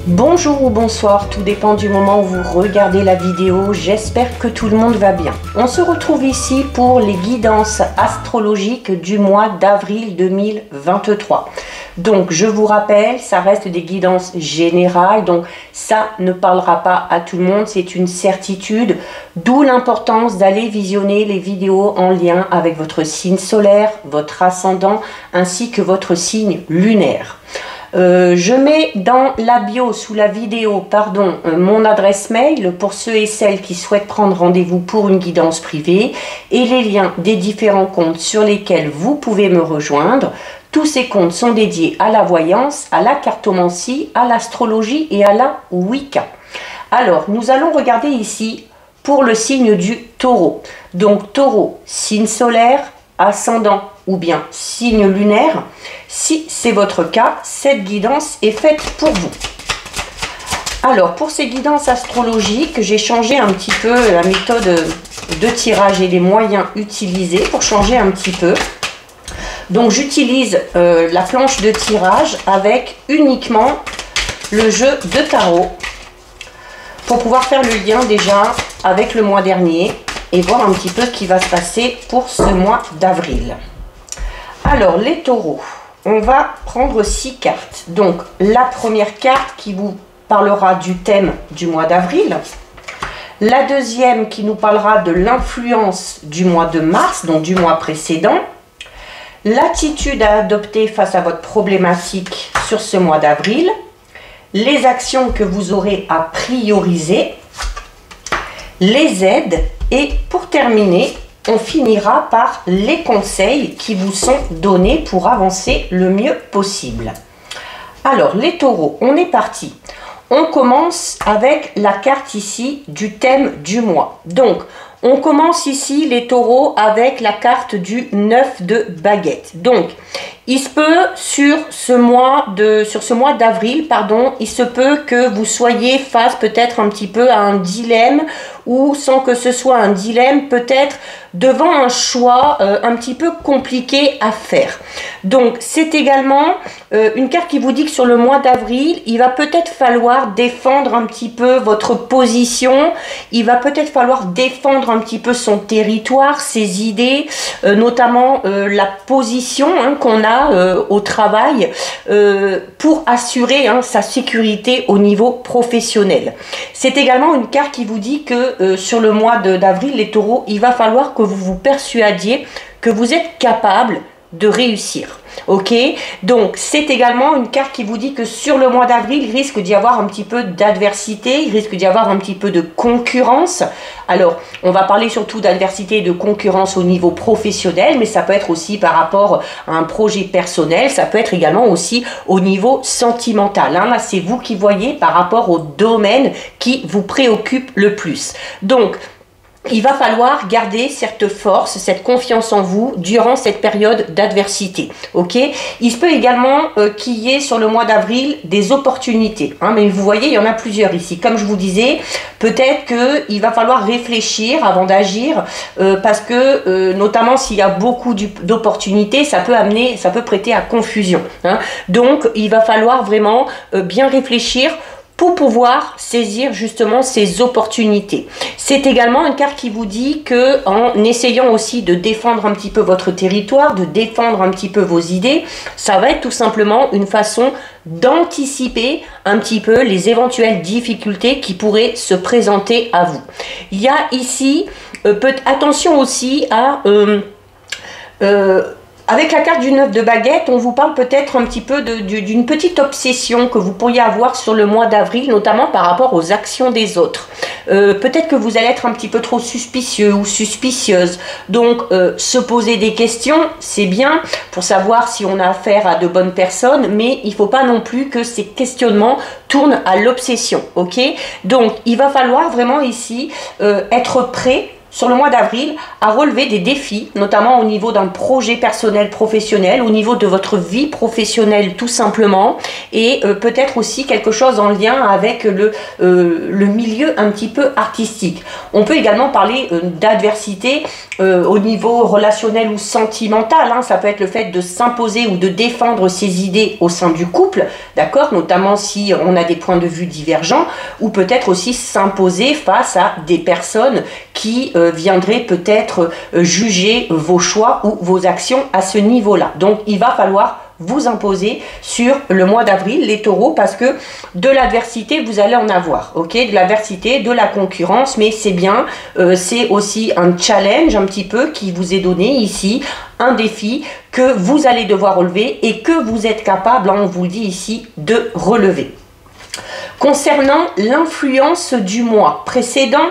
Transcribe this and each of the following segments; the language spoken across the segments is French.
Bonjour ou bonsoir, tout dépend du moment où vous regardez la vidéo, j'espère que tout le monde va bien. On se retrouve ici pour les guidances astrologiques du mois d'avril 2023. Donc je vous rappelle, ça reste des guidances générales, donc ça ne parlera pas à tout le monde, c'est une certitude, d'où l'importance d'aller visionner les vidéos en lien avec votre signe solaire, votre ascendant, ainsi que votre signe lunaire. Je mets dans la bio, sous la vidéo, mon adresse mail pour ceux et celles qui souhaitent prendre rendez-vous pour une guidance privée et les liens des différents comptes sur lesquels vous pouvez me rejoindre. Tous ces comptes sont dédiés à la voyance, à la cartomancie, à l'astrologie et à la Wicca. Alors, nous allons regarder ici pour le signe du taureau. Donc, taureau, signe solaire, ascendant ou bien signe lunaire. Si c'est votre cas, cette guidance est faite pour vous. Alors, pour ces guidances astrologiques, j'ai changé un petit peu la méthode de tirage et les moyens utilisés pour changer un petit peu. Donc, j'utilise la planche de tirage avec uniquement le jeu de tarot pour pouvoir faire le lien déjà avec le mois dernier et voir un petit peu ce qui va se passer pour ce mois d'avril. Alors, les taureaux, on va prendre 6 cartes. Donc, la première carte qui vous parlera du thème du mois d'avril. La deuxième qui nous parlera de l'influence du mois de mars, donc du mois précédent. L'attitude à adopter face à votre problématique sur ce mois d'avril. Les actions que vous aurez à prioriser. Les aides. Et pour terminer, on finira par les conseils qui vous sont donnés pour avancer le mieux possible. Alors, les taureaux, on est parti. On commence avec la carte ici du thème du mois. Donc, on commence ici, les taureaux, avec la carte du 9 de baguette. Donc, il se peut, sur ce mois d'avril, il se peut que vous soyez face peut-être un petit peu à un dilemme ou sans que ce soit un dilemme, peut-être devant un choix un petit peu compliqué à faire. Donc, c'est également une carte qui vous dit que sur le mois d'avril, il va peut-être falloir défendre un petit peu votre position, il va peut-être falloir défendre un petit peu son territoire, ses idées, notamment la position qu'on a au travail pour assurer sa sécurité au niveau professionnel. C'est également une carte qui vous dit que sur le mois d'avril, les taureaux, il va falloir que vous vous persuadiez que vous êtes capable de réussir. Ok, donc c'est également une carte qui vous dit que sur le mois d'avril, il risque d'y avoir un petit peu d'adversité, il risque d'y avoir un petit peu de concurrence. Alors, on va parler surtout d'adversité et de concurrence au niveau professionnel, mais ça peut être aussi par rapport à un projet personnel, ça peut être également aussi au niveau sentimental. Là, c'est vous qui voyez par rapport au domaine qui vous préoccupe le plus. Donc, il va falloir garder cette force, cette confiance en vous durant cette période d'adversité. Ok, il se peut également qu'il y ait sur le mois d'avril des opportunités. Mais vous voyez, il y en a plusieurs ici. Comme je vous disais, peut-être qu'il va falloir réfléchir avant d'agir parce que notamment s'il y a beaucoup d'opportunités, ça peut prêter à confusion. Donc, il va falloir vraiment bien réfléchir pour pouvoir saisir justement ces opportunités. C'est également une carte qui vous dit que en essayant aussi de défendre un petit peu votre territoire, de défendre un petit peu vos idées, ça va être tout simplement une façon d'anticiper un petit peu les éventuelles difficultés qui pourraient se présenter à vous. Il y a ici, attention aussi à... avec la carte du 9 de baguette, on vous parle peut-être un petit peu d'une petite obsession que vous pourriez avoir sur le mois d'avril, notamment par rapport aux actions des autres. Peut-être que vous allez être un petit peu trop suspicieux ou suspicieuse. Donc, se poser des questions, c'est bien pour savoir si on a affaire à de bonnes personnes, mais il ne faut pas non plus que ces questionnements tournent à l'obsession. Ok, donc, il va falloir vraiment ici être prêt sur le mois d'avril, à relever des défis, notamment au niveau d'un projet personnel, professionnel, au niveau de votre vie professionnelle tout simplement, et peut-être aussi quelque chose en lien avec le milieu un petit peu artistique. On peut également parler d'adversité au niveau relationnel ou sentimental, hein, ça peut être le fait de s'imposer ou de défendre ses idées au sein du couple, d'accord, notamment si on a des points de vue divergents, ou peut-être aussi s'imposer face à des personnes qui viendraient peut-être juger vos choix ou vos actions à ce niveau-là. Donc il va falloir vous imposer sur le mois d'avril, les taureaux, parce que de l'adversité, vous allez en avoir, ok, de l'adversité, de la concurrence, mais c'est bien, c'est aussi un challenge un petit peu qui vous est donné ici, un défi que vous allez devoir relever et que vous êtes capable, hein, on vous le dit ici, de relever. Concernant l'influence du mois précédent,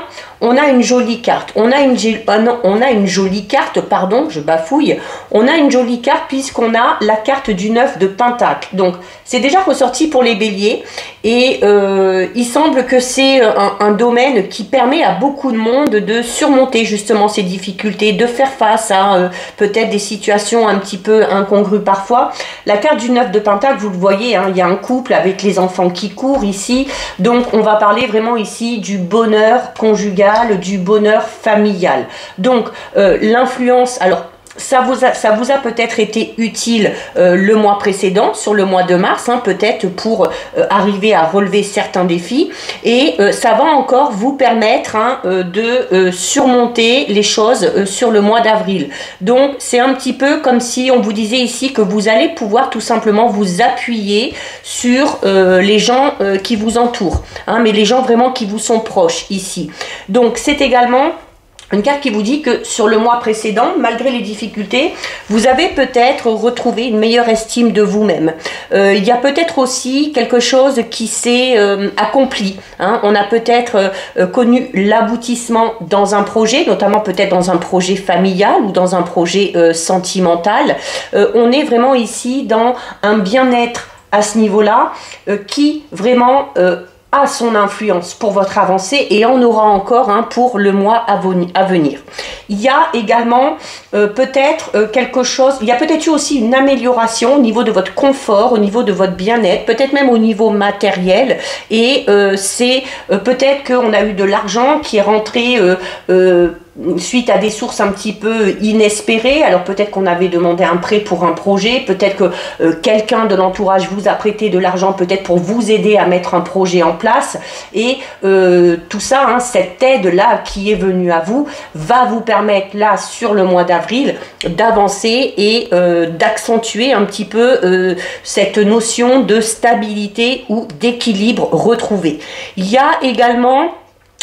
on a une jolie carte. On a une jolie carte, pardon, je bafouille. On a une jolie carte puisqu'on a la carte du 9 de Pentacle. Donc, c'est déjà ressorti pour les béliers. Et il semble que c'est un domaine qui permet à beaucoup de monde de surmonter justement ces difficultés, de faire face à peut-être des situations un petit peu incongrues parfois. La carte du 9 de Pentacle, vous le voyez, hein, il y a un couple avec les enfants qui courent ici. Donc, on va parler vraiment ici du bonheur conjugal, du bonheur familial. Donc, l'influence, alors, ça vous a peut-être été utile le mois précédent, sur le mois de mars, hein, peut-être pour arriver à relever certains défis. Et ça va encore vous permettre, hein, de surmonter les choses sur le mois d'avril. Donc, c'est un petit peu comme si on vous disait ici que vous allez pouvoir tout simplement vous appuyer sur les gens qui vous entourent, hein, mais les gens vraiment qui vous sont proches ici. Donc, c'est également une carte qui vous dit que sur le mois précédent, malgré les difficultés, vous avez peut-être retrouvé une meilleure estime de vous-même. Il y a peut-être aussi quelque chose qui s'est accompli, hein. On a peut-être connu l'aboutissement dans un projet, notamment peut-être dans un projet familial ou dans un projet sentimental. On est vraiment ici dans un bien-être à ce niveau-là qui vraiment a son influence pour votre avancée et en aura encore, hein, pour le mois à venir. Il y a également peut-être quelque chose, il y a peut-être eu aussi une amélioration au niveau de votre confort, au niveau de votre bien-être, peut-être même au niveau matériel, et c'est peut-être qu'on a eu de l'argent qui est rentré suite à des sources un petit peu inespérées. Alors peut-être qu'on avait demandé un prêt pour un projet, peut-être que quelqu'un de l'entourage vous a prêté de l'argent peut-être pour vous aider à mettre un projet en place, et tout ça, hein, cette aide-là qui est venue à vous va vous permettre là sur le mois d'avril d'avancer et d'accentuer un petit peu cette notion de stabilité ou d'équilibre retrouvé. Il y a également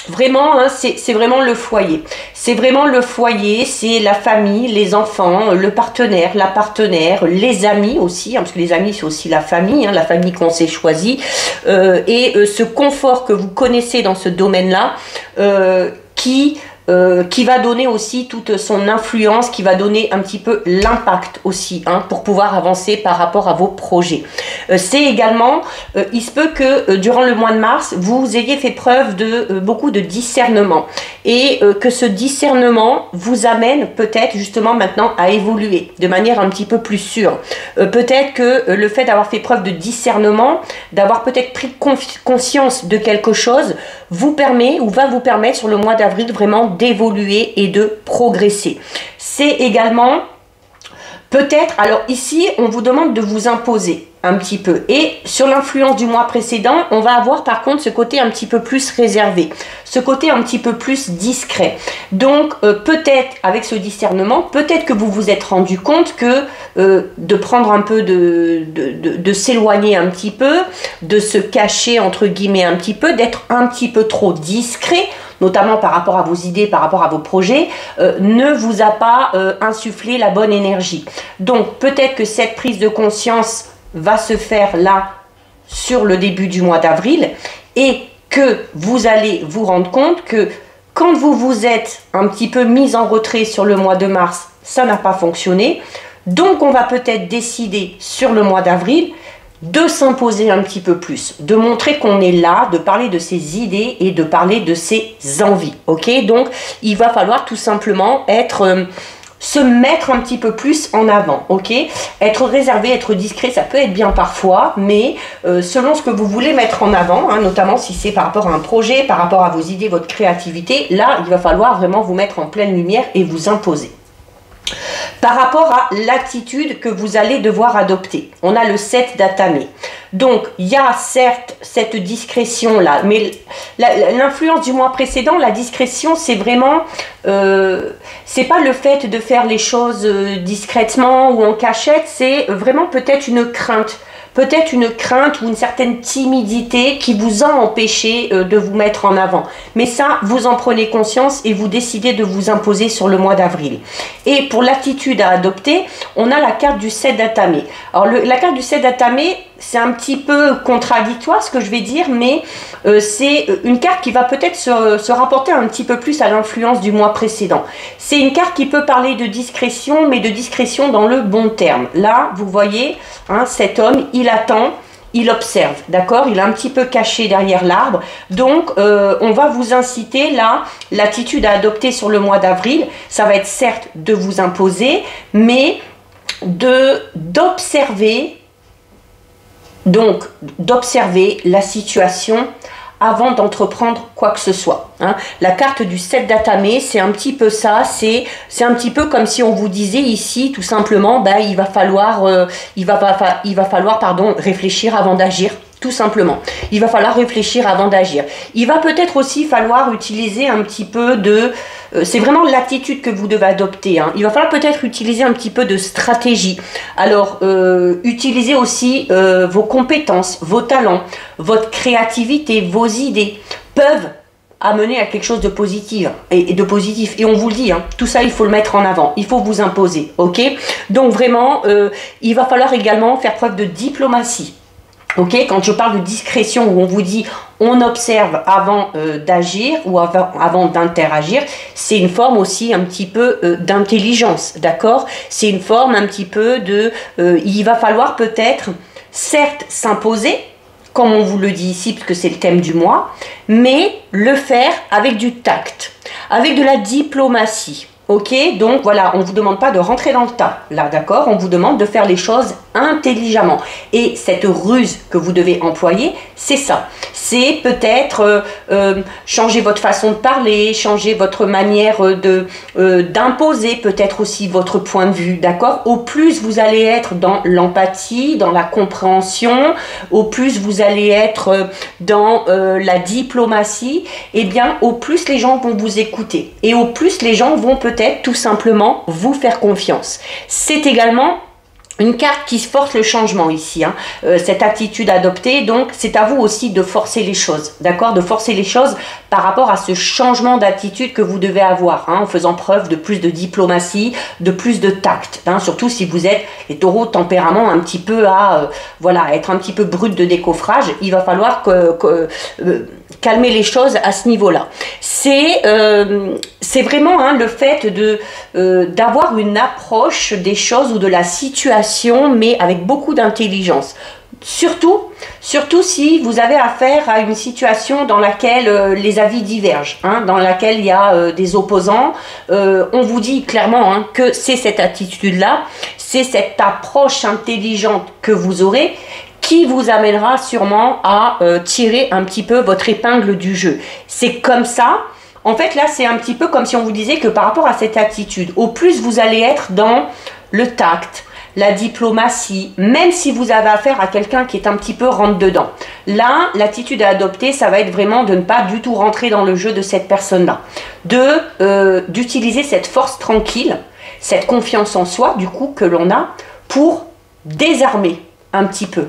vraiment, hein, c'est vraiment le foyer. C'est vraiment le foyer, c'est la famille, les enfants, le partenaire, la partenaire, les amis aussi, hein, parce que les amis c'est aussi la famille, hein, la famille qu'on s'est choisie, et ce confort que vous connaissez dans ce domaine-là, qui va donner aussi toute son influence, qui va donner un petit peu l'impact aussi, hein, pour pouvoir avancer par rapport à vos projets. C'est également, il se peut que durant le mois de mars, vous ayez fait preuve de beaucoup de discernement, et que ce discernement vous amène peut-être justement maintenant à évoluer de manière un petit peu plus sûre. Peut-être que le fait d'avoir fait preuve de discernement, d'avoir peut-être pris conscience de quelque chose, vous permet ou va vous permettre sur le mois d'avril vraiment d'évoluer et de progresser. C'est également peut-être, alors ici on vous demande de vous imposer un petit peu, et sur l'influence du mois précédent on va avoir par contre ce côté un petit peu plus réservé, ce côté un petit peu plus discret. Donc peut-être avec ce discernement, peut-être que vous vous êtes rendu compte que de prendre un peu de s'éloigner un petit peu, de se cacher entre guillemets un petit peu, d'être un petit peu trop discret, notamment par rapport à vos idées, par rapport à vos projets, ne vous a pas insufflé la bonne énergie. Donc peut-être que cette prise de conscience va se faire là sur le début du mois d'avril, et que vous allez vous rendre compte que quand vous vous êtes un petit peu mis en retrait sur le mois de mars, ça n'a pas fonctionné. Donc on va peut-être décider sur le mois d'avril de s'imposer un petit peu plus, de montrer qu'on est là, de parler de ses idées et de parler de ses envies. Ok, donc il va falloir tout simplement être se mettre un petit peu plus en avant, ok? Être réservé, être discret, ça peut être bien parfois, mais selon ce que vous voulez mettre en avant, hein, notamment si c'est par rapport à un projet, par rapport à vos idées, votre créativité, là, il va falloir vraiment vous mettre en pleine lumière et vous imposer. Par rapport à l'attitude que vous allez devoir adopter, on a le 7 d'Atame. Donc, il y a certes cette discrétion-là, mais l'influence du mois précédent, la discrétion, c'est vraiment, c'est pas le fait de faire les choses discrètement ou en cachette, c'est vraiment peut-être une crainte. Peut-être une crainte ou une certaine timidité qui vous a empêché de vous mettre en avant. Mais ça, vous en prenez conscience et vous décidez de vous imposer sur le mois d'avril. Et pour l'attitude à adopter, on a la carte du 7 d'Atame. Alors, la carte du 7 d'Atame, c'est un petit peu contradictoire ce que je vais dire, mais c'est une carte qui va peut-être se rapporter un petit peu plus à l'influence du mois précédent. C'est une carte qui peut parler de discrétion, mais de discrétion dans le bon terme. Là, vous voyez, hein, cet homme, il attend, il observe, d'accord? Il est un petit peu caché derrière l'arbre. Donc, on va vous inciter, là, l'attitude à adopter sur le mois d'avril, ça va être certes de vous imposer, mais d'observer. Donc, d'observer la situation avant d'entreprendre quoi que ce soit. Hein. La carte du 7 d'Atame, c'est un petit peu ça, c'est un petit peu comme si on vous disait ici, tout simplement, ben, il va falloir réfléchir avant d'agir. Tout simplement. Il va falloir réfléchir avant d'agir. Il va peut-être aussi falloir utiliser un petit peu de... c'est vraiment l'attitude que vous devez adopter. Hein. Il va falloir peut-être utiliser un petit peu de stratégie. Alors, utilisez aussi vos compétences, vos talents, votre créativité, vos idées peuvent amener à quelque chose de positif et de positif. Et on vous le dit, hein, tout ça, il faut le mettre en avant. Il faut vous imposer. Ok? Donc, vraiment, il va falloir également faire preuve de diplomatie. Ok, quand je parle de discrétion, où on vous dit on observe avant d'agir ou avant d'interagir, c'est une forme aussi un petit peu d'intelligence, d'accord? C'est une forme un petit peu de... il va falloir peut-être, certes, s'imposer, comme on vous le dit ici, puisque c'est le thème du mois, mais le faire avec du tact, avec de la diplomatie. Ok, donc voilà, on ne vous demande pas de rentrer dans le tas, là, d'accord? On vous demande de faire les choses intelligemment. Et cette ruse que vous devez employer, c'est ça. C'est peut-être changer votre façon de parler, changer votre manière d'imposer peut-être aussi votre point de vue, d'accord? Au plus vous allez être dans l'empathie, dans la compréhension, au plus vous allez être dans la diplomatie, et bien au plus les gens vont vous écouter. Et au plus les gens vont peut-être tout simplement vous faire confiance. C'est également une carte qui force le changement ici, hein. Cette attitude adoptée, donc c'est à vous aussi de forcer les choses, d'accord? De forcer les choses par rapport à ce changement d'attitude que vous devez avoir, hein, en faisant preuve de plus de diplomatie, de plus de tact, hein, surtout si vous êtes les taureaux tempérament un petit peu à, voilà, être un petit peu brut de décoffrage, il va falloir calmer les choses à ce niveau-là. C'est vraiment hein, le fait d'avoir une approche des choses ou de la situation, mais avec beaucoup d'intelligence. Surtout si vous avez affaire à une situation dans laquelle les avis divergent, hein, dans laquelle il y a des opposants, on vous dit clairement hein, que c'est cette attitude-là, c'est cette approche intelligente que vous aurez, qui vous amènera sûrement à tirer un petit peu votre épingle du jeu. C'est comme ça. En fait, là, c'est un petit peu comme si on vous disait que par rapport à cette attitude, au plus vous allez être dans le tact, la diplomatie, même si vous avez affaire à quelqu'un qui est un petit peu rentre-dedans. Là, l'attitude à adopter, ça va être vraiment de ne pas du tout rentrer dans le jeu de cette personne-là. D'utiliser cette force tranquille, cette confiance en soi, du coup, que l'on a, pour désarmer un petit peu.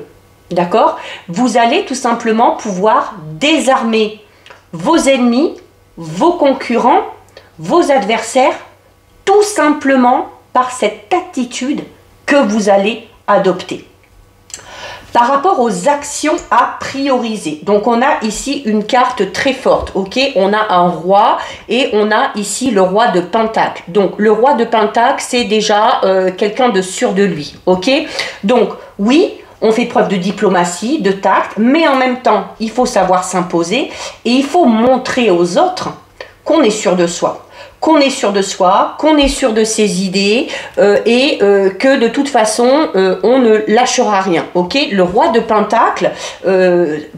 D'accord? Vous allez tout simplement pouvoir désarmer vos ennemis, vos concurrents, vos adversaires, tout simplement par cette attitude que vous allez adopter. Par rapport aux actions à prioriser, donc on a ici une carte très forte, ok? On a un roi et on a ici le roi de Pentacle. Donc le roi de Pentacle, c'est déjà quelqu'un de sûr de lui, ok? Donc oui, on fait preuve de diplomatie, de tact, mais en même temps, il faut savoir s'imposer et il faut montrer aux autres qu'on est sûr de soi, qu'on est sûr de soi, qu'on est sûr de ses idées et que de toute façon, on ne lâchera rien. Ok, le roi de Pentacle,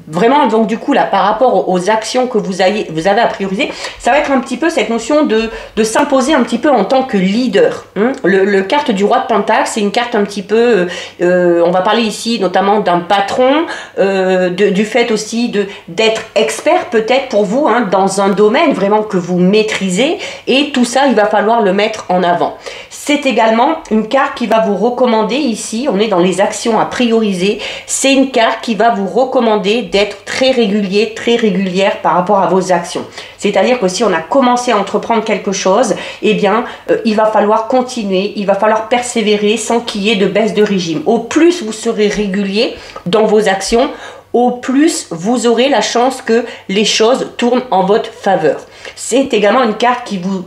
vraiment, donc du coup, là, par rapport aux actions que vous avez à prioriser, ça va être un petit peu cette notion de s'imposer un petit peu en tant que leader. Le carte du roi de Pentacle, c'est une carte un petit peu, on va parler ici notamment d'un patron, du fait aussi d'être expert peut-être pour vous dans un domaine vraiment que vous maîtrisez, et tout ça il va falloir le mettre en avant. C'est également une carte qui va vous recommander ici, on est dans les actions à prioriser, c'est une carte qui va vous recommander d'être très régulier, très régulière par rapport à vos actions. C'est-à-dire que si on a commencé à entreprendre quelque chose, eh bien il va falloir continuer, il va falloir persévérer sans qu'il y ait de baisse de régime. Au plus vous serez régulier dans vos actions, au plus vous aurez la chance que les choses tournent en votre faveur. C'est également une carte qui vous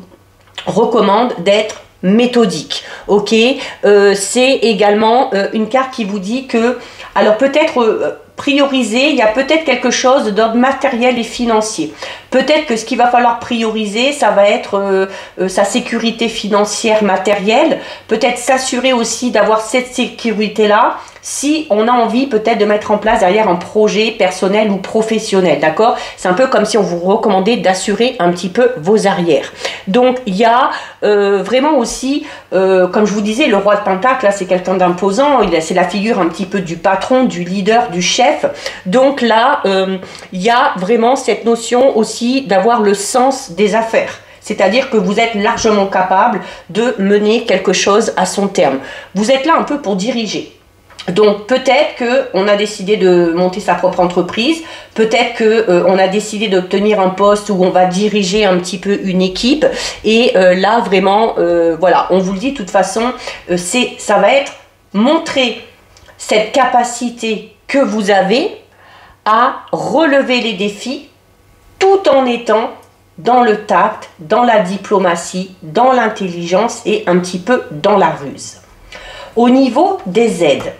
recommande d'être méthodique. Ok, c'est également une carte qui vous dit que, alors peut-être prioriser, il y a peut-être quelque chose d'ordre matériel et financier. Peut-être que ce qu'il va falloir prioriser, ça va être sa sécurité financière matérielle, peut-être s'assurer aussi d'avoir cette sécurité-là, si on a envie peut-être de mettre en place derrière un projet personnel ou professionnel, d'accord? C'est un peu comme si on vous recommandait d'assurer un petit peu vos arrières. Donc, il y a vraiment aussi, comme je vous disais, le roi de Pentacle, là, c'est quelqu'un d'imposant, c'est la figure un petit peu du patron, du leader, du chef. Donc là, il y a vraiment cette notion aussi d'avoir le sens des affaires. C'est-à-dire que vous êtes largement capable de mener quelque chose à son terme. Vous êtes là un peu pour diriger. Donc peut-être qu'on a décidé de monter sa propre entreprise, peut-être qu'on a décidé d'obtenir un poste où on va diriger un petit peu une équipe, et là vraiment, voilà, on vous le dit de toute façon, ça va être montrer cette capacité que vous avez à relever les défis tout en étant dans le tact, dans la diplomatie, dans l'intelligence et un petit peu dans la ruse. Au niveau des aides,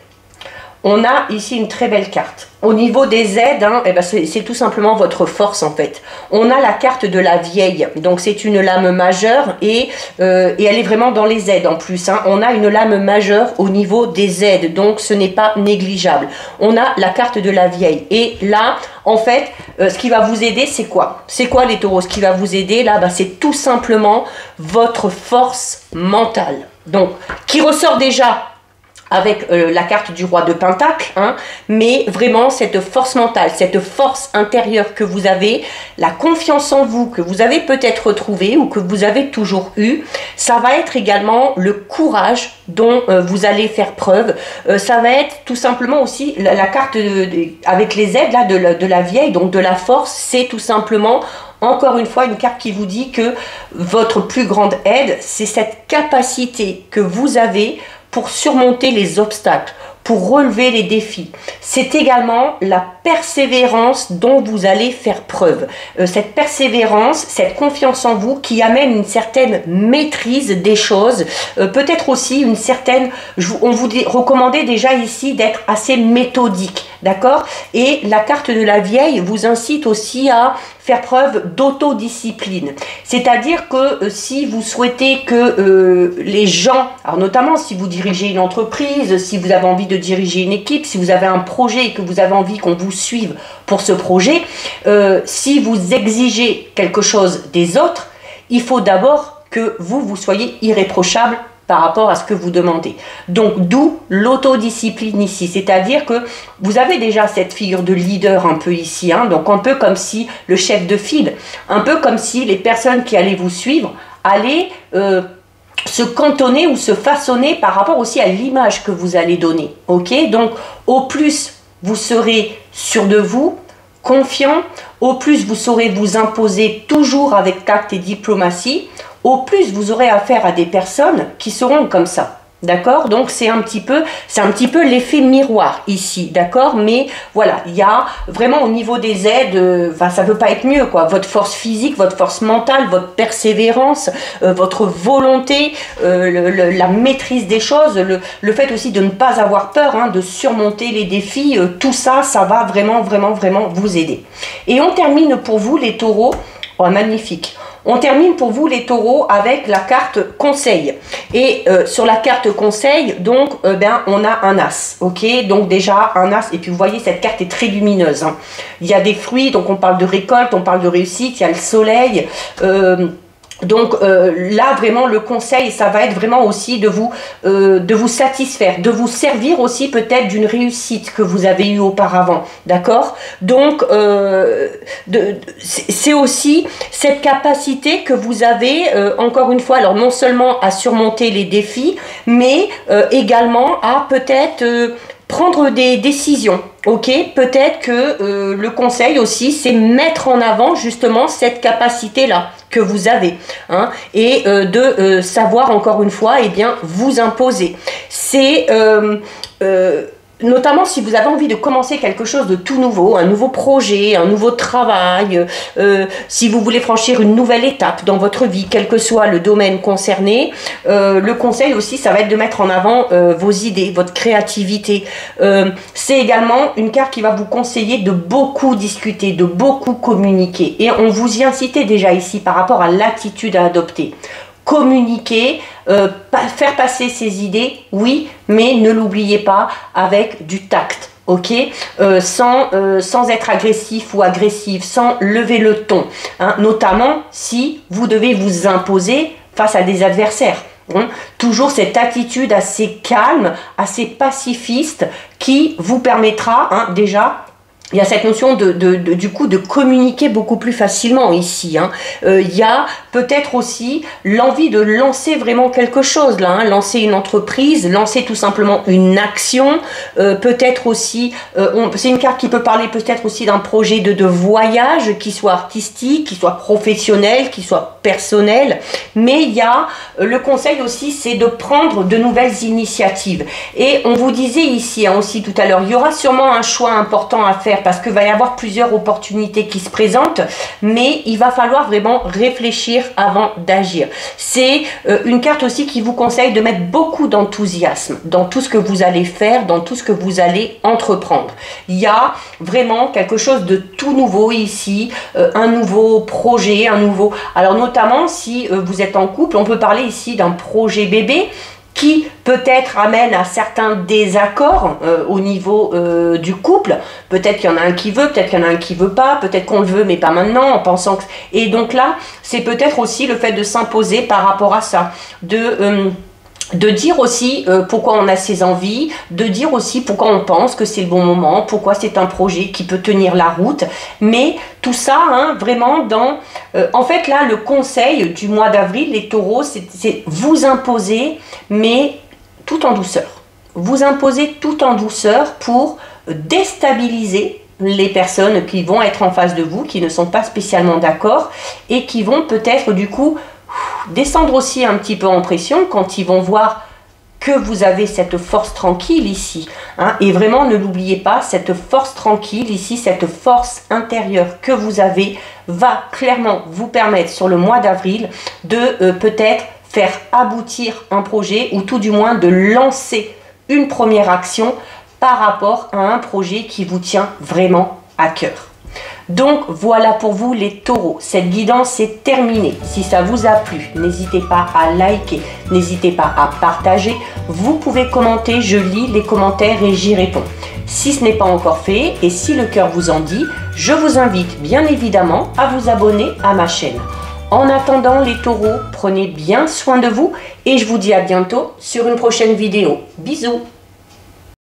on a ici une très belle carte. Au niveau des aides, eh ben c'est tout simplement votre force en fait. On a la carte de la vieille, donc c'est une lame majeure et elle est vraiment dans les aides en plus. On a une lame majeure au niveau des aides, donc ce n'est pas négligeable. On a la carte de la vieille et là, en fait, ce qui va vous aider, c'est quoi? C'est quoi les taureaux? Ce qui va vous aider là, c'est tout simplement votre force mentale. Donc, qui ressort déjà avec la carte du roi de Pentacle, mais vraiment cette force mentale, cette force intérieure que vous avez, la confiance en vous que vous avez peut-être retrouvée ou que vous avez toujours eu, ça va être également le courage dont vous allez faire preuve. Ça va être tout simplement aussi la carte avec les aides là, de la vieille, donc de la force, c'est tout simplement encore une fois une carte qui vous dit que votre plus grande aide, c'est cette capacité que vous avez pour surmonter les obstacles, pour relever les défis. C'est également la persévérance dont vous allez faire preuve. Cette persévérance, cette confiance en vous qui amène une certaine maîtrise des choses, peut-être aussi une certaine, on vous recommandait déjà ici d'être assez méthodique, d'accord? Et la carte de la vieille vous incite aussi à faire preuve d'autodiscipline. C'est-à-dire que si vous souhaitez que les gens, alors notamment si vous dirigez une entreprise, si vous avez envie de diriger une équipe, si vous avez un projet et que vous avez envie qu'on vous suive pour ce projet, si vous exigez quelque chose des autres, il faut d'abord que vous soyez irréprochable par rapport à ce que vous demandez. Donc, d'où l'autodiscipline ici. C'est-à-dire que vous avez déjà cette figure de leader un peu ici, donc un peu comme si le chef de file, un peu comme si les personnes qui allaient vous suivre allaient se cantonner ou se façonner par rapport aussi à l'image que vous allez donner. Ok? Donc, au plus vous serez sûr de vous, confiant, au plus vous saurez vous imposer toujours avec tact et diplomatie, au plus vous aurez affaire à des personnes qui seront comme ça. D'accord? Donc c'est un petit peu l'effet miroir ici, d'accord? Mais voilà, il y a vraiment au niveau des aides, ça ne peut pas être mieux, quoi. Votre force physique, votre force mentale, votre persévérance, votre volonté, la maîtrise des choses, le fait aussi de ne pas avoir peur, de surmonter les défis, tout ça, ça va vraiment, vraiment, vraiment vous aider. Et on termine pour vous les taureaux, magnifique. On termine pour vous les taureaux avec la carte conseil. Et sur la carte conseil, donc, on a un as. Ok, donc déjà un as. Et puis vous voyez, cette carte est très lumineuse. Hein. Il y a des fruits, donc on parle de récolte, on parle de réussite, il y a le soleil. Là vraiment le conseil, ça va être vraiment aussi de vous satisfaire, de vous servir aussi peut-être d'une réussite que vous avez eue auparavant, d'accord? Donc c'est aussi cette capacité que vous avez encore une fois, alors non seulement à surmonter les défis, mais également à peut-être prendre des décisions. Ok, peut-être que le conseil aussi, c'est mettre en avant justement cette capacité-là que vous avez, hein, et de savoir encore une fois, eh bien, vous imposer. C'est notamment si vous avez envie de commencer quelque chose de tout nouveau, un nouveau projet, un nouveau travail, si vous voulez franchir une nouvelle étape dans votre vie, quel que soit le domaine concerné, le conseil aussi, ça va être de mettre en avant vos idées, votre créativité. C'est également une carte qui va vous conseiller de beaucoup discuter, de beaucoup communiquer. Et on vous y incitait déjà ici par rapport à l'attitude à adopter. Communiquer, faire passer ses idées, oui, mais ne l'oubliez pas, avec du tact, ok, sans être agressif ou agressive, sans lever le ton, hein, notamment si vous devez vous imposer face à des adversaires. Hein. Toujours cette attitude assez calme, assez pacifiste qui vous permettra, hein, déjà. Il y a cette notion du coup de communiquer beaucoup plus facilement ici. Hein. Il y a peut-être aussi l'envie de lancer vraiment quelque chose là, hein, lancer une entreprise, lancer tout simplement une action. Peut-être aussi, c'est une carte qui peut parler peut-être aussi d'un projet de voyage qui soit artistique, qui soit professionnel, qui soit personnel. Mais il y a le conseil aussi, c'est de prendre de nouvelles initiatives. Et on vous disait ici, hein, aussi tout à l'heure, il y aura sûrement un choix important à faire, parce qu'il va y avoir plusieurs opportunités qui se présentent, mais il va falloir vraiment réfléchir avant d'agir. C'est une carte aussi qui vous conseille de mettre beaucoup d'enthousiasme dans tout ce que vous allez faire, dans tout ce que vous allez entreprendre. Il y a vraiment quelque chose de tout nouveau ici, un nouveau projet, un nouveau... Alors notamment si vous êtes en couple, on peut parler ici d'un projet bébé, qui peut-être amène à certains désaccords au niveau du couple. Peut-être qu'il y en a un qui veut, peut-être qu'il y en a un qui veut pas, peut-être qu'on le veut mais pas maintenant, en pensant que... Et donc là, c'est peut-être aussi le fait de s'imposer par rapport à ça, de dire aussi pourquoi on a ses envies, de dire aussi pourquoi on pense que c'est le bon moment, pourquoi c'est un projet qui peut tenir la route, mais tout ça, hein, vraiment dans... en fait, là, le conseil du mois d'avril, les taureaux, c'est vous imposer, mais tout en douceur. Vous imposer tout en douceur pour déstabiliser les personnes qui vont être en face de vous, qui ne sont pas spécialement d'accord, et qui vont peut-être, du coup, descendre aussi un petit peu en pression quand ils vont voir que vous avez cette force tranquille ici, hein, et vraiment ne l'oubliez pas, cette force tranquille ici, cette force intérieure que vous avez va clairement vous permettre sur le mois d'avril de peut-être faire aboutir un projet, ou tout du moins de lancer une première action par rapport à un projet qui vous tient vraiment à cœur. Donc voilà pour vous les taureaux, cette guidance est terminée. Si ça vous a plu, n'hésitez pas à liker, n'hésitez pas à partager. Vous pouvez commenter, je lis les commentaires et j'y réponds. Si ce n'est pas encore fait et si le cœur vous en dit, je vous invite bien évidemment à vous abonner à ma chaîne. En attendant les taureaux, prenez bien soin de vous et je vous dis à bientôt sur une prochaine vidéo. Bisous!